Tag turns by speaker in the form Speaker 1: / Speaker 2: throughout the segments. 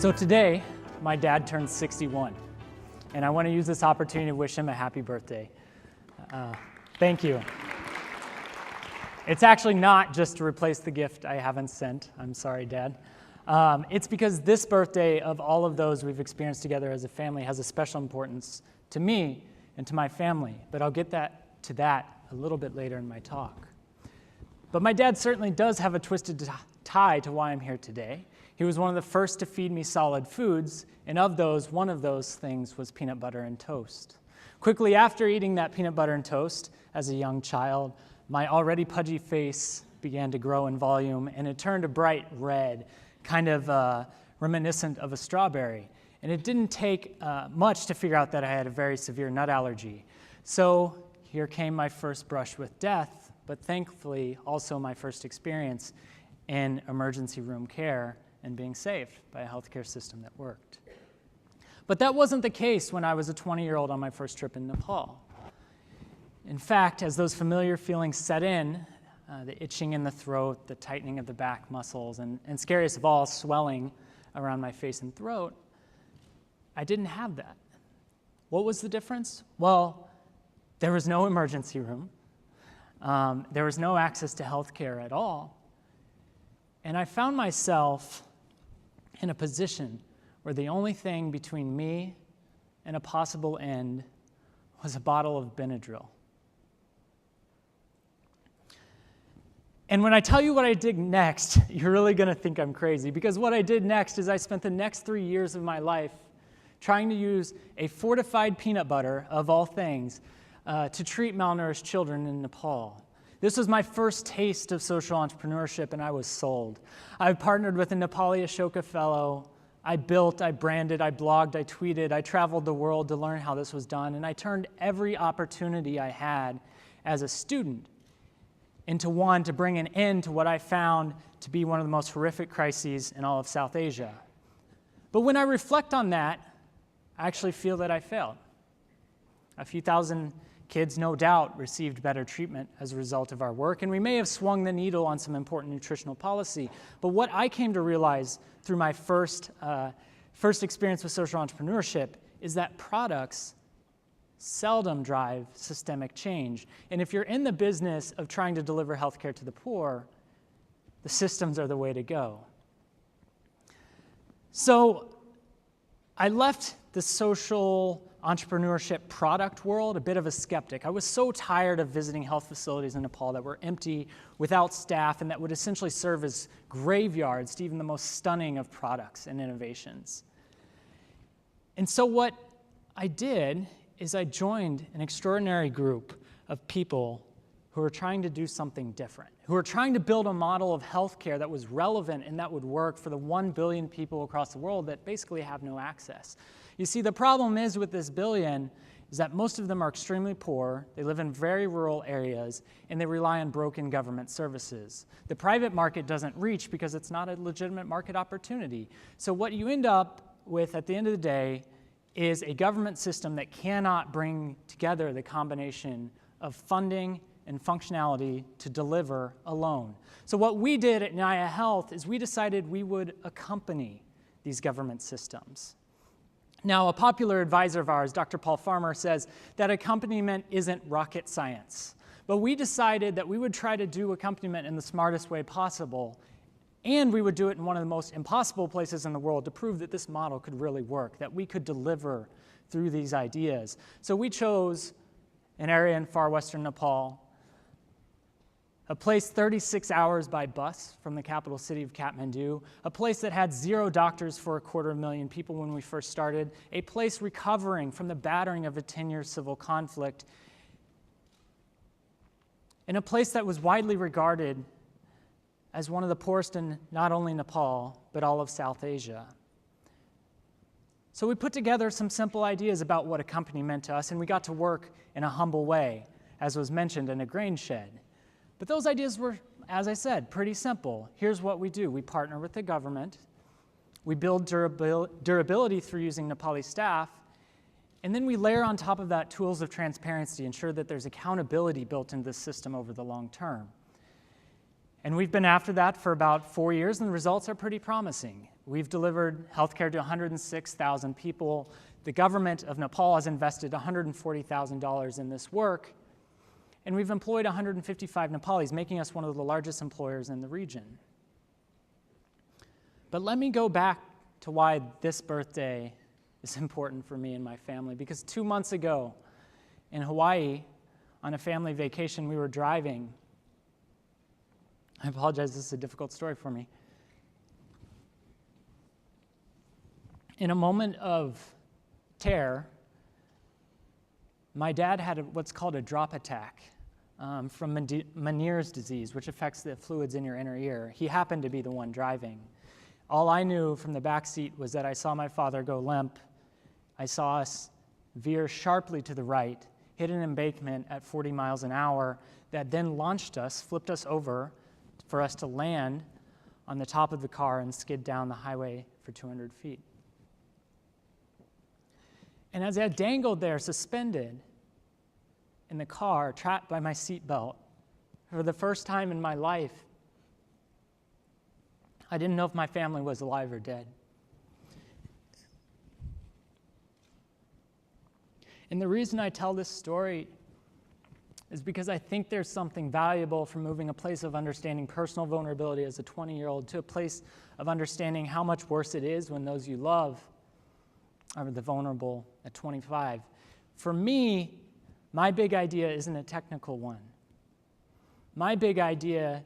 Speaker 1: So today, my dad turned 61, and I want to use this opportunity to wish him a happy birthday. Thank you. It's actually not just to replace the gift I haven't sent. I'm sorry, Dad. It's because this birthday, of all of those we've experienced together as a family, has a special importance to me and to my family, but I'll get to that a little bit later in my talk. But my dad certainly does have a twisted tie to why I'm here today. He was one of the first to feed me solid foods, and of those, one of those things was peanut butter and toast. Quickly after eating that peanut butter and toast as a young child, my already pudgy face began to grow in volume, and it turned a bright red, kind of reminiscent of a strawberry. And it didn't take much to figure out that I had a very severe nut allergy. So here came my first brush with death, but thankfully also my first experience in emergency room care and being saved by a healthcare system that worked. But that wasn't the case when I was a 20-year-old on my first trip in Nepal. In fact, as those familiar feelings set in, the itching in the throat, the tightening of the back muscles, and scariest of all, swelling around my face and throat, I didn't have that. What was the difference? Well, there was no emergency room. There was no access to healthcare at all. And I found myself in a position where the only thing between me and a possible end was a bottle of Benadryl. And when I tell you what I did next, you're really going to think I'm crazy, because what I did next is I spent the next 3 years of my life trying to use a fortified peanut butter, of all things, to treat malnourished children in Nepal. This was my first taste of social entrepreneurship, and I was sold. I partnered with a Nepali Ashoka Fellow. I built, I branded, I blogged, I tweeted, I traveled the world to learn how this was done, and I turned every opportunity I had as a student into one to bring an end to what I found to be one of the most horrific crises in all of South Asia. But when I reflect on that, I actually feel that I failed. A few thousand kids, no doubt, received better treatment as a result of our work, and we may have swung the needle on some important nutritional policy. But what I came to realize through my first experience with social entrepreneurship is that products seldom drive systemic change. And if you're in the business of trying to deliver healthcare to the poor, the systems are the way to go. So I left the social entrepreneurship product world a bit of a skeptic. I was so tired of visiting health facilities in Nepal that were empty, without staff, and that would essentially serve as graveyards to even the most stunning of products and innovations. And so what I did is I joined an extraordinary group of people who were trying to do something different, who were trying to build a model of healthcare that was relevant and that would work for the 1 billion people across the world that basically have no access. You see, the problem is with this billion is that most of them are extremely poor, they live in very rural areas, and they rely on broken government services. The private market doesn't reach because it's not a legitimate market opportunity. So what you end up with at the end of the day is a government system that cannot bring together the combination of funding and functionality to deliver alone. So what we did at Nyaya Health is we decided we would accompany these government systems. Now, a popular advisor of ours, Dr. Paul Farmer, says that accompaniment isn't rocket science. But we decided that we would try to do accompaniment in the smartest way possible, and we would do it in one of the most impossible places in the world to prove that this model could really work, that we could deliver through these ideas. So we chose an area in far western Nepal, a place 36 hours by bus from the capital city of Kathmandu, a place that had 0 doctors for 250,000 people when we first started, a place recovering from the battering of a 10-year civil conflict, and a place that was widely regarded as one of the poorest in not only Nepal, but all of South Asia. So we put together some simple ideas about what a company meant to us, and we got to work in a humble way, as was mentioned, in a grain shed. But those ideas were, as I said, pretty simple. Here's what we do. We partner with the government. We build durability through using Nepali staff. And then we layer on top of that tools of transparency to ensure that there's accountability built into the system over the long term. And we've been after that for about 4 years, and the results are pretty promising. We've delivered healthcare to 106,000 people. The government of Nepal has invested $140,000 in this work, and we've employed 155 Nepalis, making us one of the largest employers in the region. But let me go back to why this birthday is important for me and my family, because 2 months ago in Hawaii, on a family vacation, we were driving. I apologize, this is a difficult story for me. In a moment of terror, my dad had what's called a drop attack from Meniere's disease, which affects the fluids in your inner ear. He happened to be the one driving. All I knew from the back seat was that I saw my father go limp. I saw us veer sharply to the right, hit an embankment at 40 miles an hour that then launched us, flipped us over for us to land on the top of the car and skid down the highway for 200 feet. And as I dangled there, suspended in the car, trapped by my seatbelt, for the first time in my life, I didn't know if my family was alive or dead. And the reason I tell this story is because I think there's something valuable from moving a place of understanding personal vulnerability as a 20-year-old to a place of understanding how much worse it is when those you love are the vulnerable at 25. For me, my big idea isn't a technical one. My big idea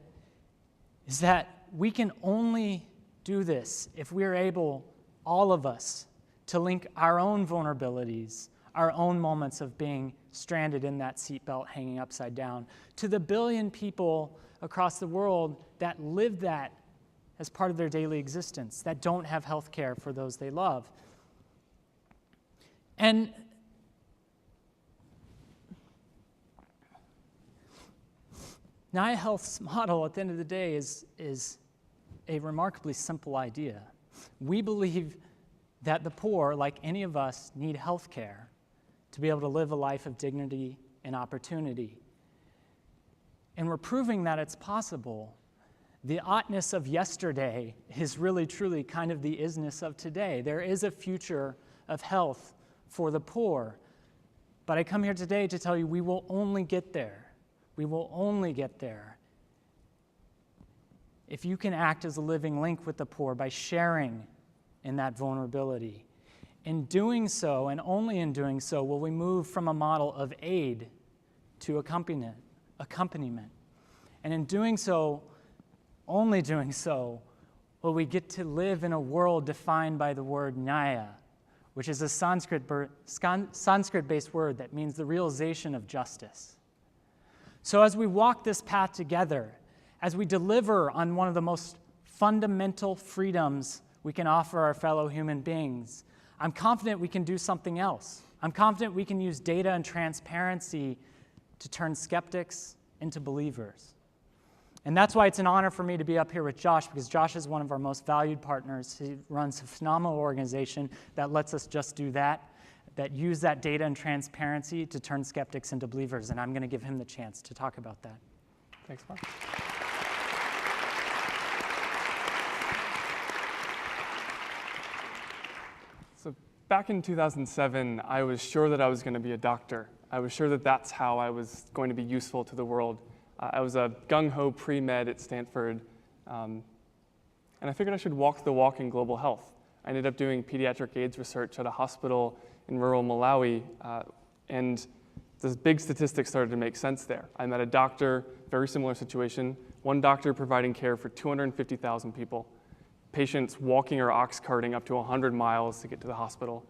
Speaker 1: is that we can only do this if we are able, all of us, to link our own vulnerabilities, our own moments of being stranded in that seatbelt hanging upside down, to the billion people across the world that live that as part of their daily existence, that don't have health care for those they love. And Nyaya Health's model at the end of the day is a remarkably simple idea. We believe that the poor, like any of us, need health care to be able to live a life of dignity and opportunity. And we're proving that it's possible. The oughtness of yesterday is really, truly kind of the isness of today. There is a future of health for the poor. But I come here today to tell you we will only get there. We will only get there if you can act as a living link with the poor by sharing in that vulnerability. In doing so, and only in doing so, will we move from a model of aid to accompaniment. And in doing so, only doing so, will we get to live in a world defined by the word Nyaya, which is a Sanskrit-based word that means the realization of justice. So as we walk this path together, as we deliver on one of the most fundamental freedoms we can offer our fellow human beings, I'm confident we can do something else. I'm confident we can use data and transparency to turn skeptics into believers. And that's why it's an honor for me to be up here with Josh, because Josh is one of our most valued partners. He runs a phenomenal organization that lets us just do that use that data and transparency to turn skeptics into believers, and I'm going to give him the chance to talk about that.
Speaker 2: Thanks, Mark. So back in 2007, I was sure that I was going to be a doctor. I was sure that that's how I was going to be useful to the world. I was a gung-ho pre-med at Stanford, and I figured I should walk the walk in global health. I ended up doing pediatric AIDS research at a hospital in rural Malawi, and the big statistics started to make sense there. I met a doctor, very similar situation, one doctor providing care for 250,000 people, patients walking or ox carting up to 100 miles to get to the hospital.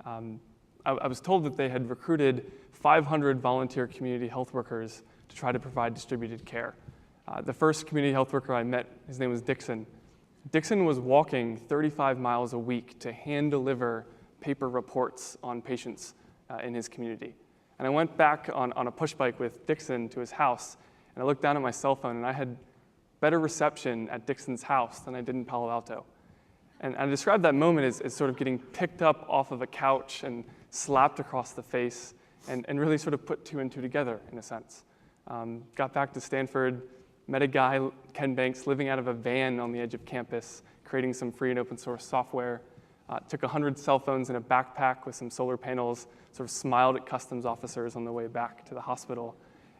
Speaker 2: I was told that they had recruited 500 volunteer community health workers to try to provide distributed care. The first community health worker I met, his name was Dixon. Dixon was walking 35 miles a week to hand deliver paper reports on patients in his community. And I went back on a push bike with Dixon to his house, and I looked down at my cell phone, and I had better reception at Dixon's house than I did in Palo Alto. And I described that moment as sort of getting picked up off of a couch and slapped across the face, and really sort of put two and two together, in a sense. Got back to Stanford, met a guy, Ken Banks, living out of a van on the edge of campus, creating some free and open source software, took 100 cell phones in a backpack with some solar panels, sort of smiled at customs officers on the way back to the hospital.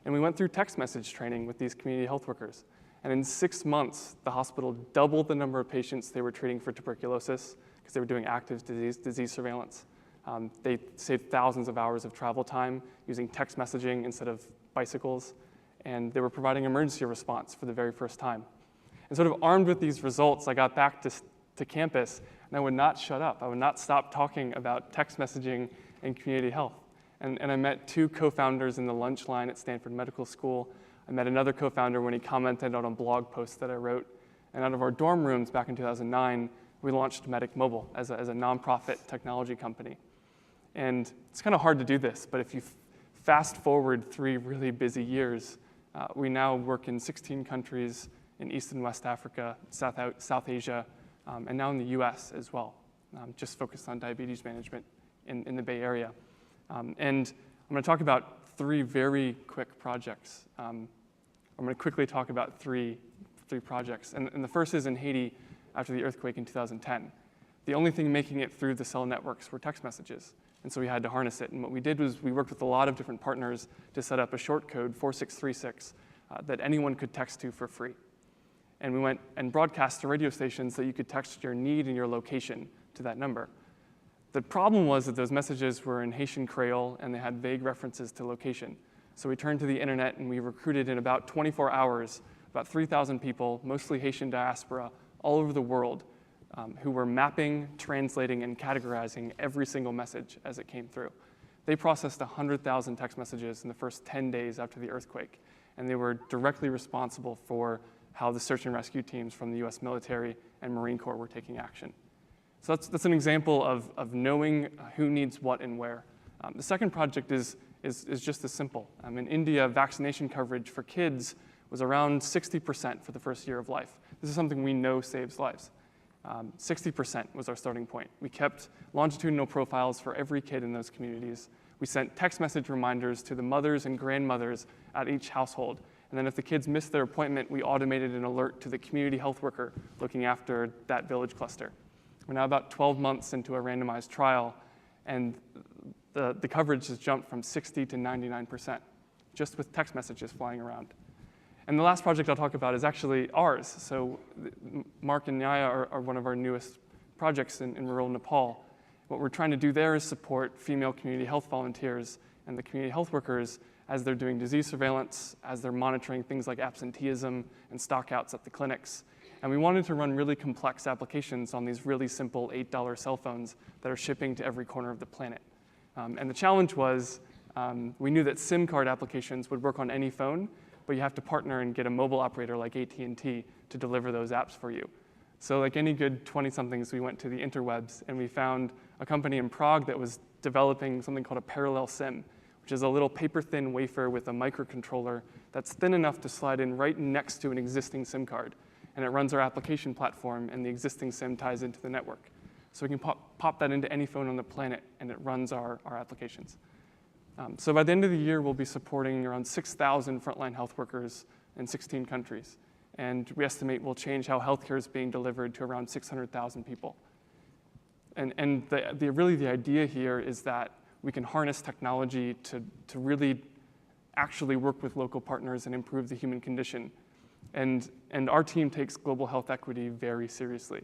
Speaker 2: And we went through text message training with these community health workers. And in 6 months, the hospital doubled the number of patients they were treating for tuberculosis because they were doing active disease surveillance. They saved thousands of hours of travel time using text messaging instead of bicycles. And they were providing emergency response for the very first time. And sort of armed with these results, I got back to campus, and I would not shut up. I would not stop talking about text messaging and community health. And I met 2 co-founders in the lunch line at Stanford Medical School. I met another co-founder when he commented on a blog post that I wrote. And out of our dorm rooms back in 2009, we launched Medic Mobile as a nonprofit technology company. And it's kind of hard to do this, but if you fast forward 3 really busy years, we now work in 16 countries in East and West Africa, South Asia, and now in the US as well, just focused on diabetes management in the Bay Area. And I'm going to talk about 3 very quick projects. I'm going to quickly talk about three projects. And the first is in Haiti after the earthquake in 2010. The only thing making it through the cell networks were text messages. And so we had to harness it. And what we did was we worked with a lot of different partners to set up a short code, 4636, that anyone could text to for free. And we went and broadcast to radio stations that you could text your need and your location to that number. The problem was that those messages were in Haitian Creole and they had vague references to location. So we turned to the internet and we recruited in about 24 hours about 3,000 people, mostly Haitian diaspora, all over the world, who were mapping, translating, and categorizing every single message as it came through. They processed 100,000 text messages in the first 10 days after the earthquake, and they were directly responsible for how the search and rescue teams from the US military and Marine Corps were taking action. So that's an example of knowing who needs what and where. The second project is just as simple. In India, vaccination coverage for kids was around 60% for the first year of life. This is something we know saves lives. 60% was our starting point. We kept longitudinal profiles for every kid in those communities. We sent text message reminders to the mothers and grandmothers at each household. And then if the kids missed their appointment, we automated an alert to the community health worker looking after that village cluster. We're now about 12 months into a randomized trial, and the coverage has jumped from 60 to 99%, just with text messages flying around. And the last project I'll talk about is actually ours. So Mark and Nyaya are one of our newest projects in rural Nepal. What we're trying to do there is support female community health volunteers and the community health workers as they're doing disease surveillance, as they're monitoring things like absenteeism and stockouts at the clinics. And we wanted to run really complex applications on these really simple $8 cell phones that are shipping to every corner of the planet. And the challenge was we knew that SIM card applications would work on any phone, but you have to partner and get a mobile operator like AT&T to deliver those apps for you. So like any good 20-somethings, we went to the interwebs and we found a company in Prague that was developing something called a parallel SIM, which is a little paper-thin wafer with a microcontroller that's thin enough to slide in right next to an existing SIM card. And it runs our application platform, and the existing SIM ties into the network. So we can pop that into any phone on the planet, and it runs our applications. So by the end of the year, we'll be supporting around 6,000 frontline health workers in 16 countries. And we estimate we'll change how healthcare is being delivered to around 600,000 people. And really the idea here is that we can harness technology to really actually work with local partners and improve the human condition. And our team takes global health equity very seriously.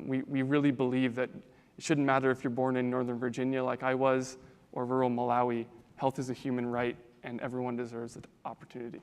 Speaker 2: We really believe that it shouldn't matter if you're born in Northern Virginia like I was or rural Malawi. Health is a human right, and everyone deserves the opportunity.